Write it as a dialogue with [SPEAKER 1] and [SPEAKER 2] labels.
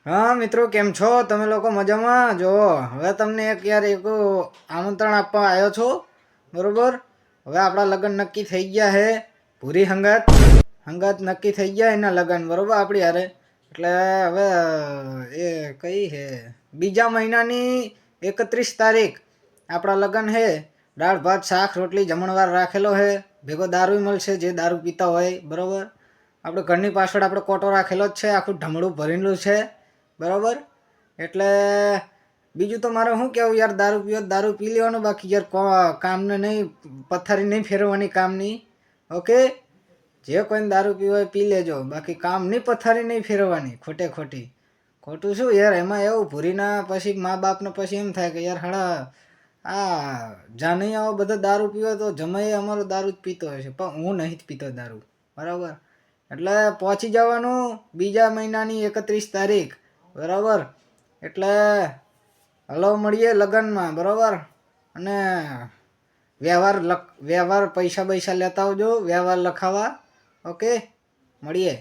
[SPEAKER 1] હા મિત્રો, કેમ છો તમે લોકો? મજામાં? જો હવે તમને એક આમંત્રણ આપવા આવ્યો છો, બરોબર? હવે આપણા લગ્ન નક્કી થઈ ગયા હે. પૂરી હંગાત હંગાત નક્કી થઈ ગયા એના લગ્ન, બરોબર? આપણી હારે એટલે હવે એ કઈ હે બીજા મહિનાની 31 તારીખ આપણા લગ્ન હે. દાળ ભાત શાક રોટલી જમણવાર રાખેલો હે. ભેગો દારૂ મળશે જે દારૂ પીતા હોય, બરોબર? આપણે ઘરની પાછળ આપણે કોટો રાખેલો જ છે, આખું ઢમડું ભરેલું છે, બરાબર? એટલે બીજું તો મારે શું કહેવું યાર, દારૂ પીવો દારૂ પી લેવાનું, બાકી યાર કામને નહીં, પથારી નહીં ફેરવવાની કામની. ઓકે, જે કોઈને દારૂ પીવો હોય પી લેજો, બાકી કામ નહીં, પથારી નહીં ફેરવવાની ખોટે ખોટી. ખોટું શું યાર, એમાં એવું ભૂરીના પછી મા બાપને પછી એમ થાય કે યાર હળા આ જાનૈયાઓ બધા દારૂ પીવે તો જમાઈ અમારો દારૂ જ પીતો હોય છે, પણ હું નહીં જ પીતો દારૂ, બરાબર? એટલે પહોંચી જવાનું બીજા મહિનાની 31 તારીખ, બરાબર? એટલે હલો મળીએ લગ્નમાં, બરાબર? અને વ્યવહાર પૈસા લેતા આવજો વ્યવહાર લખાવા. ઓકે, મળીએ.